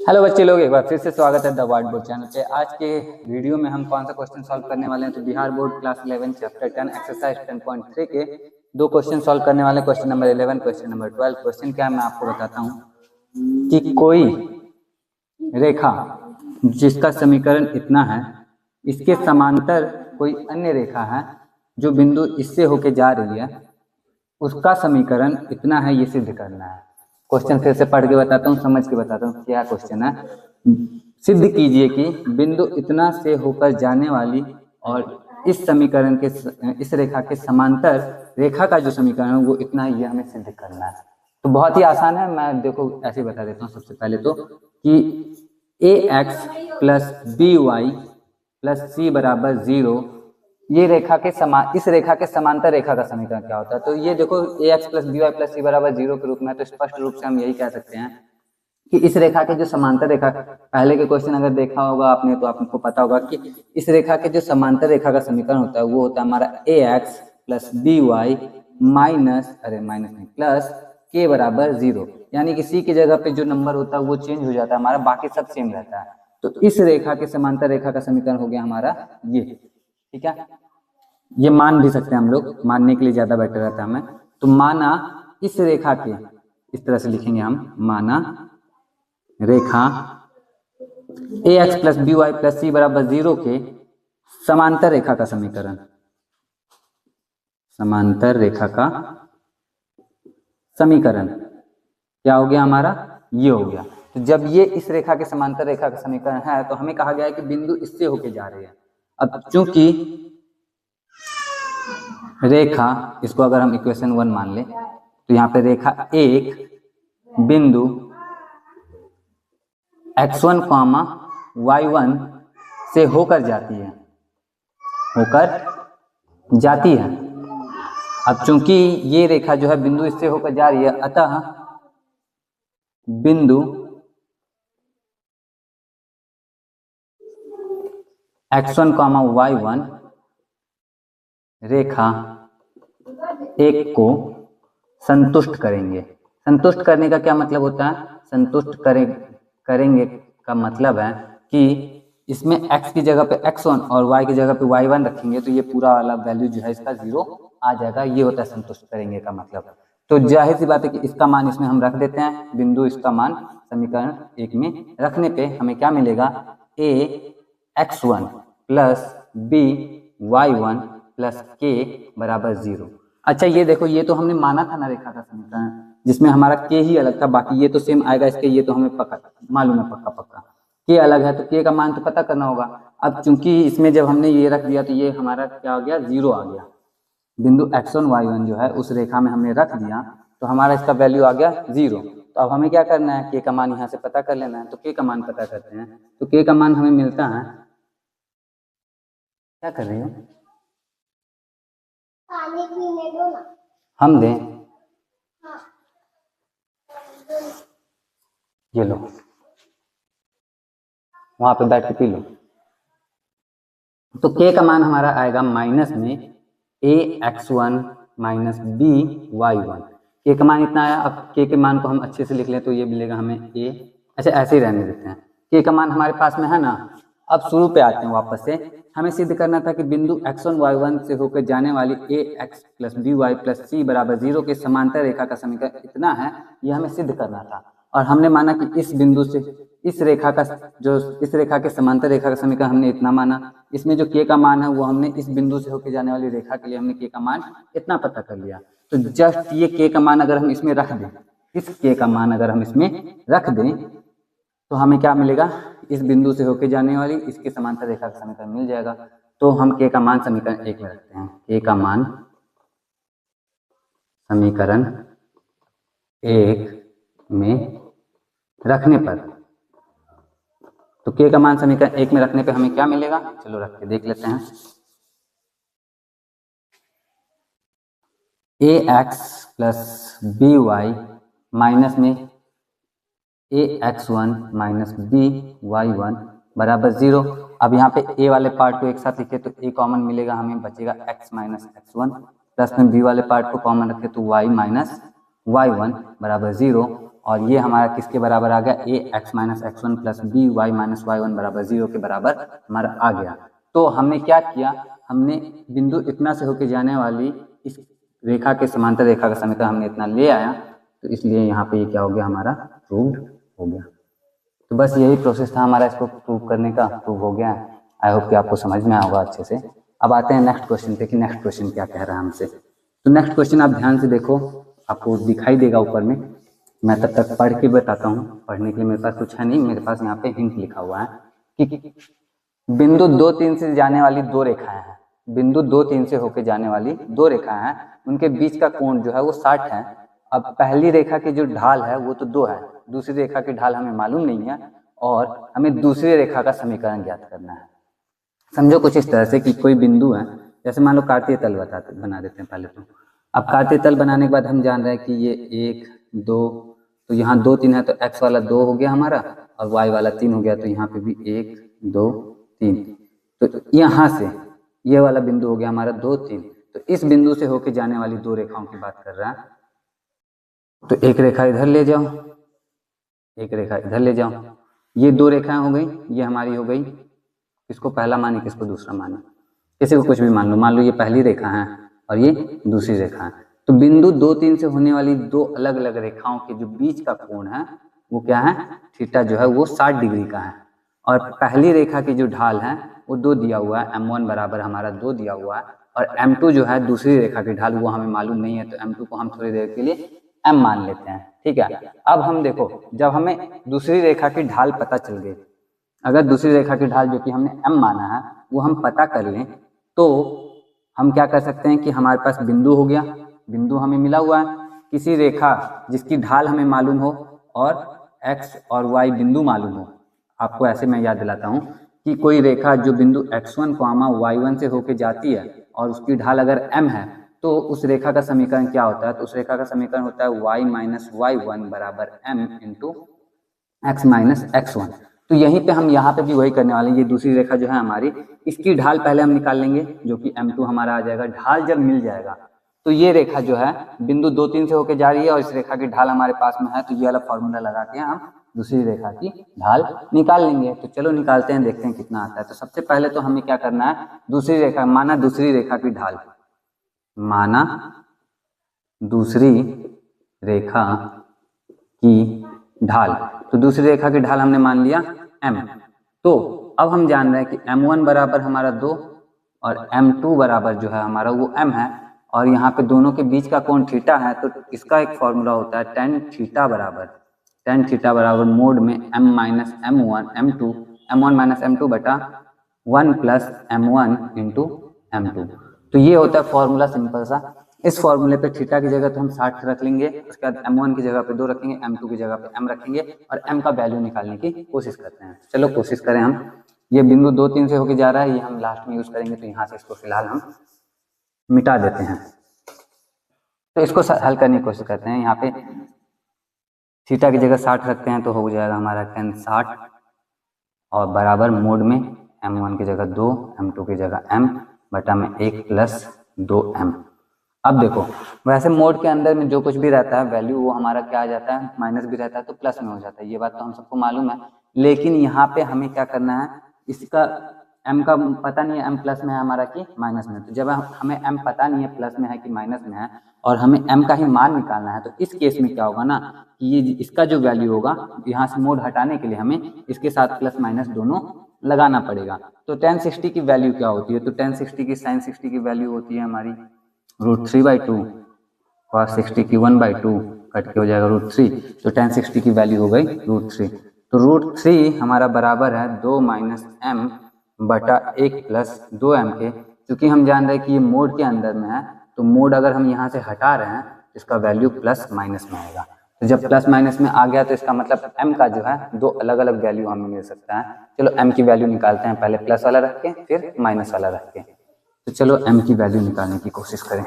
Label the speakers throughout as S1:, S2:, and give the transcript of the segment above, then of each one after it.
S1: Hello बच्चे लोग, एक बार फिर से स्वागत है द व्हाइट बोर्ड चैनल पे। आज के वीडियो में हम कौन सा क्वेश्चन सॉल्व करने वाले हैं तो Bihar board class 11 chapter 10 exercise 10.3 के दो क्वेश्चन सॉल्व करने वाले। Question number 11, question number 12। Question क्या है मैं आपको बताता हूँ कि कोई रेखा जिसका समीकरण इतना है, इसके समांतर कोई अन्य रेखा है जो बिंदु इससे होके जा रही है, उसका समीकरण इतना है, ये सिद्ध करना है। क्वेश्चन फिर से पढ़ के बताता हूँ, समझ के बताता हूँ क्या क्वेश्चन है। सिद्ध कीजिए कि बिंदु इतना से होकर जाने वाली और इस समीकरण के इस रेखा के समांतर रेखा का जो समीकरण है वो इतना है, ये हमें सिद्ध करना है। तो बहुत ही आसान है, मैं देखो ऐसे बता देता हूँ। सबसे पहले तो कि ax plus B Y plus C बराबर 0, ये रेखा के इस रेखा के समांतर रेखा का समीकरण क्या होता है। तो ये देखो ax plus B Y plus C बराबर 0 के रूप में, तो स्पष्ट रूप से हम यही कह सकते हैं कि इस रेखा के जो समांतर रेखा, पहले के क्वेश्चन अगर देखा होगा आपने तो आपको पता होगा कि इस रेखा के जो समांतर रेखा का समीकरण होता है वो होता है हमारा ax plus B Y plus के बराबर 0, यानी कि सी की जगह पे जो नंबर होता है वो चेंज हो जाता है हमारा, बाकी सब सेम रहता है। तो इस रेखा के समांतर रेखा का समीकरण हो गया हमारा ये। ठीक है, ये मान भी सकते हैं हम लोग, मानने के लिए ज्यादा बेटर रहता है हमें। तो माना इस रेखा के, इस तरह से लिखेंगे हम, माना रेखा ax plus B Y plus C बराबर 0 के समांतर रेखा का समीकरण, समांतर रेखा का समीकरण क्या हो गया हमारा, ये हो गया। तो जब ये इस रेखा के समांतर रेखा का समीकरण है तो हमें कहा गया है कि बिंदु इससे होके जा रही है। अब चूंकि रेखा, इसको अगर हम इक्वेशन 1 मान ले तो यहाँ पे रेखा एक बिंदु x1, y1 से होकर जाती है, अब चूंकि ये रेखा जो है बिंदु इससे होकर जा रही है, अतः बिंदु x1, y1 रेखा एक को संतुष्ट करेंगे। संतुष्ट करने का क्या मतलब होता है, संतुष्ट करेंगे का मतलब है कि इसमें x की जगह पे x1 और y की जगह पे y1 रखेंगे तो ये पूरा वाला वैल्यू जो है इसका 0 आ जाएगा। ये होता है संतुष्ट करेंगे का मतलब। तो जाहिर सी बात है कि इसका मान इसमें हम रख देते हैं, बिंदु इसका मान समीकरण 1 में रखने पे हमें क्या मिलेगा, a x1 plus b y1 plus k बराबर 0। अच्छा ये देखो, ये तो हमने माना था ना रेखा का समीकरण, जिसमें हमारा के ही अलग था, बाकी ये तो सेम आएगा इसके, ये तो हमें पक्का मालूम है, पक्का के अलग है तो के का मान तो पता करना होगा। अब चूंकि इसमें जब हमने ये रख दिया तो ये हमारा क्या हो गया, 0 आ गया। बिंदु x1 y1 जो है उस रेखा में हमने रख दिया तो हमारा इसका वैल्यू आ गया 0। तो अब हमें क्या करना है, के का मान यहाँ से पता कर लेना है। तो के का मान पता करते हैं, तो के का मान हमें मिलता है, क्या कर रही हो, पानी पीने दो ना, हम दें, ये लो, वहां पे बैठ के पी लो। तो के का मान हमारा आएगा माइनस में ax1 माइनस by1। के का मान इतना आया। अब के के मान को हम अच्छे से लिख लें तो ये मिलेगा हमें a, अच्छा ऐसे ही रहने देते हैं, के का मान हमारे पास में है ना। अब शुरू पे आते हैं वापस से, हमें सिद्ध करना था कि बिंदु x1 y1 से होकर जाने वाली ax plus by plus c बराबर 0 के समांतर रेखा का समीकरण इतना है, ये हमें सिद्ध करना था। और हमने माना कि इस बिंदु से इस रेखा के समांतर रेखा का समीकरण हमने इतना माना। इसमें जो के का मान है वो हमने इस बिंदु से होकर जाने वाली रेखा के लिए हमने के का मान इतना पता कर लिया। तो जस्ट ये के का मान अगर हम इसमें रख दें, इस के का मान अगर हम इसमें रख दें तो हमें क्या मिलेगा, इस बिंदु से होकर जाने वाली इसके समांतर रेखा का समीकरण मिल जाएगा। तो हम के का मान समीकरण 1 में रखते हैं। के का मान समीकरण 1 में रखने पर, तो के का मान समीकरण 1 में रखने पे हमें क्या मिलेगा, चलो रख के देख लेते हैं। ax plus B Y minus में ax1 माइनस by1 बराबर 0। अब यहाँ पे a वाले पार्ट को एक साथ लिखे तो a कॉमन मिलेगा, हमें बचेगा x माइनस x1 प्लस में b वाले पार्ट को कॉमन रखे तो y माइनस y1 बराबर 0। और ये हमारा किसके बराबर आ गया, A X minus X one plus B Y minus Y one बराबर 0 के बराबर हमारा आ गया। तो हमने क्या किया, हमने बिंदु इतना से होकर जाने वाली इस रेखा के समांतर रेखा का समीकरण हमने इतना ले आया, तो इसलिए यहाँ पे ये क्या हो गया, हमारा प्रूव्ड हो गया। तो बस यही प्रोसेस था हमारा इसको प्रूव करने का, प्रूव हो गया। आई होप कि आपको समझ में आया होगा अच्छे से। अब आते हैं नेक्स्ट क्वेश्चन पे कि नेक्स्ट क्वेश्चन क्या कह रहा है हमसे। तो नेक्स्ट क्वेश्चन आप ध्यान से देखो, आपको दिखाई देगा ऊपर में। मैं तब तक पढ़ के बताता हूँ। पढ़ने के लिए मेरे पास कुछ है नहीं, मेरे पास यहाँ पे हिंट लिखा हुआ है कि बिंदु 2 3 से जाने वाली दो रेखाएं हैं। बिंदु 2 3 से होकर जाने वाली दो रेखाएं हैं, उनके बीच का कोण जो है वो 60 है। अब पहली रेखा की जो ढाल है वो तो 2 है, दूसरी रेखा की ढाल हमें मालूम नहीं है और हमें दूसरी रेखा का समीकरण ज्ञात करना है। समझो कुछ इस तरह से कि कोई बिंदु है, जैसे मान लो कार्तीय तल बना देते हैं पहले। तो अब कार्तीय तल बनाने के बाद हम जान रहे हैं कि ये 1 2, तो यहाँ 2 3 है तो x वाला 2 हो गया हमारा और y वाला 3 हो गया, तो यहाँ पे भी 1 2 3। तो यहाँ से ये वाला बिंदु हो गया हमारा 2 3। तो इस बिंदु से होके जाने वाली दो रेखाओं की बात कर रहा है। तो एक रेखा इधर ले जाओ, एक रेखा इधर ले जाओ, ये दो रेखाएं हो गई, ये हमारी हो गई। किसको पहला माने, किसको दूसरा माने, किसी को कुछ भी मान लो ये पहली रेखा है और ये दूसरी रेखा है। तो बिंदु 2 3 से होने वाली दो अलग अलग रेखाओं के जो बीच का कोण है वो क्या है, थीटा जो है वो 60 डिग्री का है। और पहली रेखा की जो ढाल है वो 2 दिया हुआ है, m1 बराबर हमारा 2 दिया हुआ है, और m2 जो है दूसरी रेखा की ढाल वो हमें मालूम नहीं है, तो m2 को हम थोड़ी देर के लिए m मान लेते हैं। ठीक है, अब हम देखो, जब हमें दूसरी रेखा की ढाल पता चल गई, अगर दूसरी रेखा की ढाल जो कि हमने m माना है वो हम पता कर लें, तो हम क्या कर सकते हैं कि हमारे पास बिंदु हो गया, बिंदु हमें मिला हुआ है। किसी रेखा जिसकी ढाल हमें मालूम हो और x और y बिंदु मालूम हो, आपको ऐसे मैं याद दिलाता हूँ कि कोई रेखा जो बिंदु x1, y1 से होके जाती है और उसकी ढाल अगर m है, तो उस रेखा का समीकरण क्या होता है, तो उस रेखा का समीकरण होता है y माइनस y1 बराबर m into x minus x1। तो यहीं पे हम यहाँ पे भी वही करने वाले हैं। ये दूसरी रेखा जो है हमारी, इसकी ढाल पहले हम निकाल लेंगे जो कि m2 हमारा आ जाएगा। ढाल जब मिल जाएगा तो ये रेखा जो है बिंदु 2 3 से होकर जा रही है और इस रेखा की ढाल हमारे पास में है, तो ये वाला फॉर्मूला लगा के हम दूसरी रेखा की ढाल निकाल लेंगे। तो चलो निकालते हैं, देखते हैं कितना आता है। तो सबसे पहले तो हमें क्या करना है, दूसरी रेखा माना, दूसरी रेखा की ढाल माना, दूसरी रेखा की ढाल, तो दूसरी रेखा की ढाल हमने मान लिया m। तो अब हम जान रहे हैं कि m1 बराबर हमारा 2 और m2 बराबर जो है हमारा वो m है, और यहाँ पे दोनों के बीच का कोण थीटा है, तो इसका एक फॉर्मूला होता है tan थीटा बराबर मोड में m minus m1 m1 minus m2 बटा 1 प्लस m1 इंटू m2। तो ये होता है फॉर्मूला, सिंपल सा। इस फॉर्मूले पे थीटा की जगह तो हम 60 रख लेंगे, उसके बाद m1 की जगह पे 2 रखेंगे, m2 की जगह पे m रखेंगे और m का वैल्यू निकालने की कोशिश करते हैं। चलो कोशिश करें हम। ये बिंदु 2 3 से होके जा रहा है, ये हम लास्ट में यूज करेंगे, तो यहाँ से इसको फिलहाल हम मिटा देते हैं। तो इसको हल करने की कोशिश करते हैं। यहाँ पे थीटा की जगह 60 रखते हैं तो हो जाएगा हमारा tan 60 और बराबर मोड में m1 की जगह 2, m2 की जगह m बटा में 1 प्लस 2m। अब देखो, वैसे मोड के अंदर में जो कुछ भी रहता है वैल्यू वो हमारा क्या आ जाता है, माइनस भी रहता है तो प्लस में हो जाता है, ये बात तो हम सबको मालूम है। लेकिन यहाँ पे हमें क्या करना है, इसका m का पता नहीं है m प्लस में है हमारा कि माइनस में। तो जब हमें m पता नहीं है प्लस में है कि माइनस में है और हमें m का ही मान निकालना है, तो इस केस में क्या होगा ना कि ये इसका जो वैल्यू होगा, यहाँ से मोड हटाने के लिए हमें इसके साथ प्लस माइनस दोनों लगाना पड़ेगा। तो tan 60 की वैल्यू क्या होती है, तो tan 60 की sin 60 की वैल्यू होती है हमारी √3/2, cos 60 की 1/2 कट के हो जाएगा √3, तो tan 60 की वैल्यू हो गई √3। तो √3 हमारा बराबर है 2 माइनस m बटा 1 प्लस 2m के। क्योंकि हम जान रहे हैं कि ये मोड के अंदर में है, तो मोड अगर हम यहाँ से हटा रहे हैं तो इसका वैल्यू प्लस माइनस में आएगा। तो जब प्लस माइनस में आ गया तो इसका मतलब m का जो है दो अलग अलग वैल्यू हमें मिल सकता है। चलो m की वैल्यू निकालते हैं, पहले प्लस वाला रख के फिर माइनस वाला रख के। तो चलो m की वैल्यू निकालने की कोशिश करें।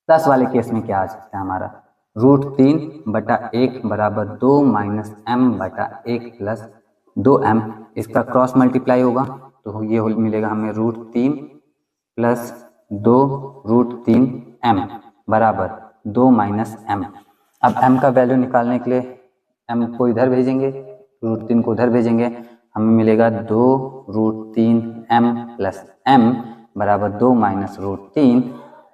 S1: प्लस वाले केस में क्या आ सकता है हमारा, √3 बटा 1 बराबर 2 माइनस m बटा 1 प्लस 2m। इसका क्रॉस मल्टीप्लाई होगा तो ये मिलेगा हमें √3 प्लस 2 √3m बराबर 2 माइनस m। अब m का वैल्यू निकालने के लिए m को इधर भेजेंगे, √3 को उधर भेजेंगे, हमें मिलेगा 2√3m प्लस m बराबर 2 माइनस √3।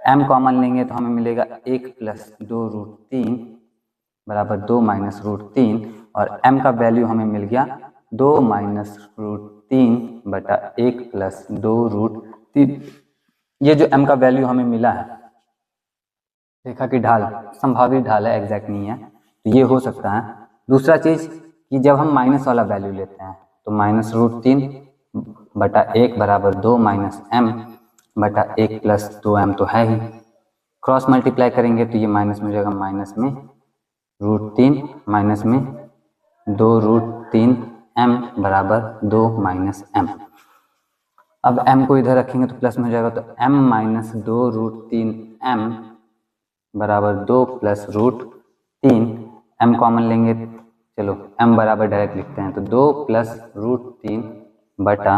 S1: m कॉमन लेंगे तो हमें मिलेगा 1 प्लस 2√3 बराबर 2 माइनस √3 और m का वैल्यू हमें मिल गया 2 माइनस √3 बटा 1 प्लस 2√3। ये जो m का वैल्यू हमें मिला है, रेखा की ढाल संभावित ढाल है, एग्जैक्ट नहीं है, तो ये हो सकता है। दूसरा चीज कि जब हम माइनस वाला वैल्यू लेते हैं तो माइनस √3 बटा 1 बराबर 2 माइनस m बटा 1 प्लस 2m तो है ही, क्रॉस मल्टीप्लाई करेंगे तो ये माइनस में हो जाएगा, माइनस में √3 माइनस में 2√3m बराबर 2 माइनस m। अब m को इधर रखेंगे तो प्लस में हो जाएगा, तो m माइनस 2√3m बराबर 2 प्लस √3। m कॉमन लेंगे, चलो m बराबर डायरेक्ट लिखते हैं, तो 2 प्लस √3 बटा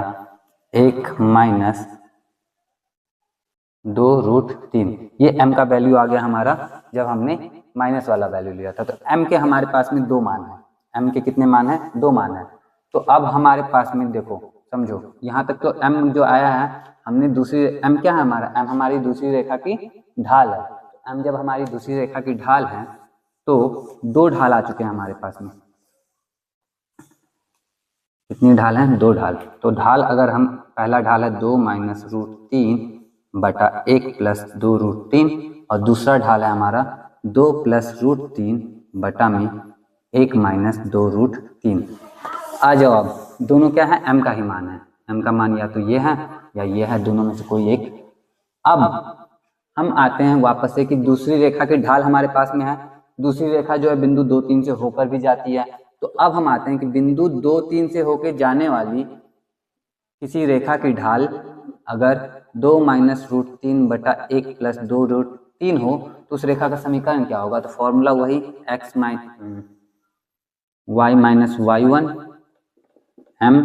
S1: 1 माइनस 2√3। ये m का वैल्यू आ गया हमारा जब हमने माइनस वाला वैल्यू लिया था। तो m के हमारे पास में 2 मान है, m के कितने मान है, 2 मान है। तो अब हमारे पास में देखो, समझो यहाँ तक तो m जो आया है, हमने दूसरी m क्या है हमारा, m हमारी दूसरी रेखा की ढाल है। m जब हमारी दूसरी रेखा की ढाल है तो 2 ढाल आ चुके हैं हमारे पास में। कितनी ढाल है, 2 ढाल। तो ढाल अगर हम, पहला ढाल है 2 माइनस √3 बटा 1 प्लस 2√3 और दूसरा ढाल है हमारा 2 प्लस √3 बटा में 1 माइनस 2√3। आ जाओ, अब दोनों क्या है, m का ही मान है। m का मान या तो ये है या ये है, दोनों में से कोई एक। अब हम आते हैं वापस से कि दूसरी रेखा की ढाल हमारे पास में है, दूसरी रेखा जो है बिंदु 2, 3 से होकर भी जाती है। तो अब हम आते हैं कि बिंदु 2, 3 से होकर जाने वाली किसी रेखा की ढाल अगर 2 माइनस √3 बटा 1 प्लस 2√3 हो तो उस रेखा का समीकरण क्या होगा। तो फॉर्मूला वही y minus y1 m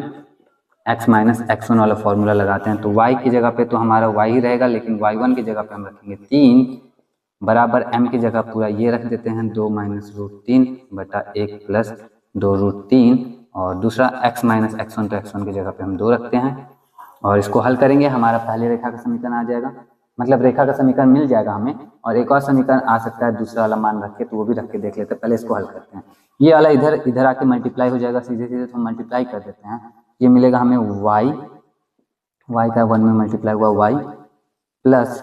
S1: x minus x1 वाला फॉर्मूला लगाते हैं। तो y की जगह पे तो हमारा y ही रहेगा, लेकिन y1 की जगह पे हम रखेंगे 3 बराबर m की जगह पूरा ये रख देते हैं 2 माइनस √3 बटा 1 प्लस 2√3 और दूसरा x माइनस x1, तो x1 की जगह पे हम 2 रखते हैं और इसको हल करेंगे, हमारा पहले रेखा का समीकरण आ जाएगा, मतलब रेखा का समीकरण मिल जाएगा हमें। और एक और समीकरण आ सकता है दूसरा वाला मान रख के, तो वो भी रख के देख लेते हैं। पहले इसको हल करते हैं। ये वाला इधर आके मल्टीप्लाई हो जाएगा सीधे सीधे, तो हम मल्टीप्लाई कर देते हैं। ये मिलेगा हमें y का 1 में मल्टीप्लाई हुआ y प्लस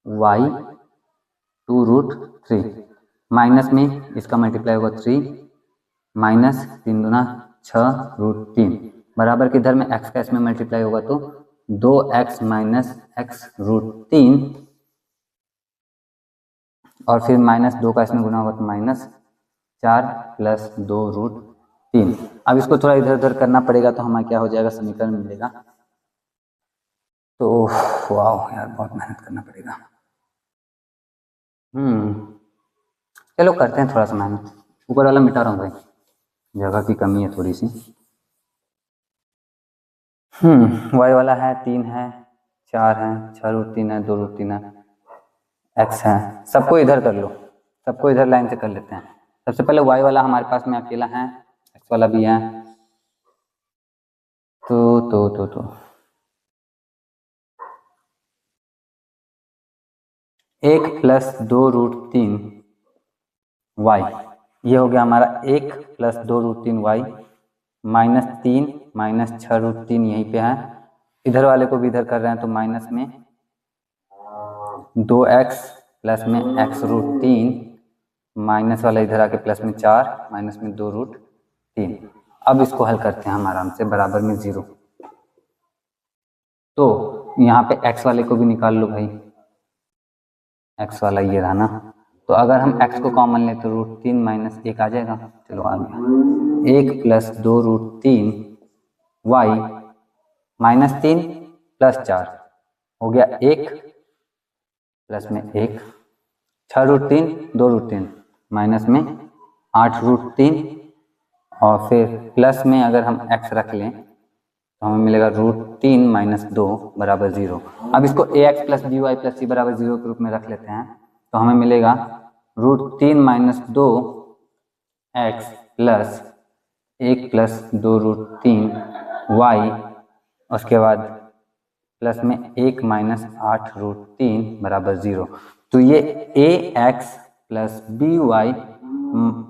S1: y 2√3 माइनस में इसका मल्टीप्लाई होगा 3 माइनस 3 दूना 6√3 बराबर के इधर में x का इसमें मल्टीप्लाई होगा तो 2x माइनस x√3 और फिर माइनस 2 का इसमें गुना होगा तो माइनस 4 प्लस 2√3। अब इसको थोड़ा इधर उधर करना पड़ेगा तो हमारा क्या हो जाएगा, समीकरण मिलेगा। तो वाह यार, बहुत मेहनत करना पड़ेगा। चलो करते हैं थोड़ा सा मेहनत। ऊपर वाला मिटा रहा हूँ भाई, जगह की कमी है थोड़ी सी। y वाला है 3 है 4 है 6√3 है 2√3 है, x है, सबको इधर कर लो, सबको इधर लाइन से कर लेते हैं। सबसे पहले y वाला हमारे पास में अकेला है, x वाला भी है, तो 1 प्लस 2√3 y, ये हो गया हमारा 1 प्लस 2√3 y माइनस 3 माइनस 6√3 यहीं पे है। इधर वाले को भी इधर कर रहे हैं तो माइनस में 2x प्लस में x√3 माइनस वाला इधर आके प्लस में 4 माइनस में 2√3। अब इसको हल करते हैं हम आराम से, बराबर में 0। तो यहाँ पे x वाले को भी निकाल लो भाई, x वाला ये रहा ना। तो अगर हम x को कॉमन लें तो √3 माइनस 1 आ जाएगा, चलो आ गया। 1 प्लस 2√3 y माइनस 3 प्लस 4 हो गया 1 प्लस में 1, 6√3 2√3 माइनस में 8√3 और फिर प्लस में अगर हम x रख लें तो हमें मिलेगा √3 माइनस 2 बराबर 0। अब इसको ax plus by plus c बराबर 0 के रूप में रख लेते हैं तो हमें मिलेगा √3 - 2x प्लस 1 प्लस 2 √3y, उसके बाद प्लस में 1 - 8 √3 बराबर 0। तो ये ax plus by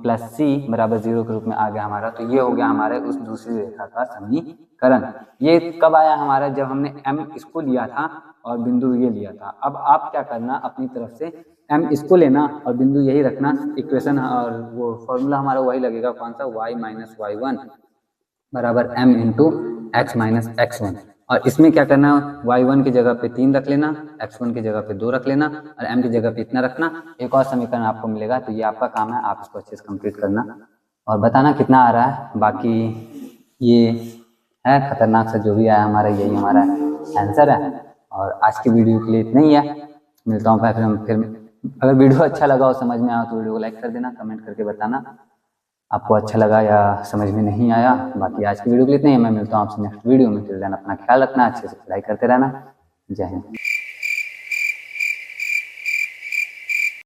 S1: plus c बराबर 0 के रूप में आ गया हमारा। तो ये हो गया हमारे उस दूसरी रेखा का समीकरण। ये कब आया हमारा? जब हमने m इसको लिया था और बिंदु ये लिया था। अब आप क्या करना, अपनी तरफ से m इसको लेना और बिंदु यही रखना, इक्वेशन और वो फॉर्मूला हमारा वही लगेगा। कौन सा? y - y1 बराबर m इंटू x - x1। और इसमें क्या करना, y1 की जगह पे 3 रख लेना, x1 की जगह पे 2 रख लेना और m की जगह पे इतना रखना। एक और समीकरण आपको मिलेगा। तो ये आपका काम है, आप इसको अच्छे से कंप्लीट करना और बताना कितना आ रहा है। बाकी ये है खतरनाक सा जो भी आया हमारा, यही हमारा आंसर है। और आज की वीडियो के लिए इतना ही है। मिलता हूँ फिर अगर वीडियो अच्छा लगा और समझ में आया तो वीडियो को लाइक कर देना, कमेंट करके बताना आपको अच्छा लगा या समझ में नहीं आया। बाकी आज की वीडियो के लिए इतना ही। मैं मिलता हूँ आपसे नेक्स्ट वीडियो में। फिर अपना ख्याल रखना, अच्छे से पढ़ाई करते रहना। जय हिंद।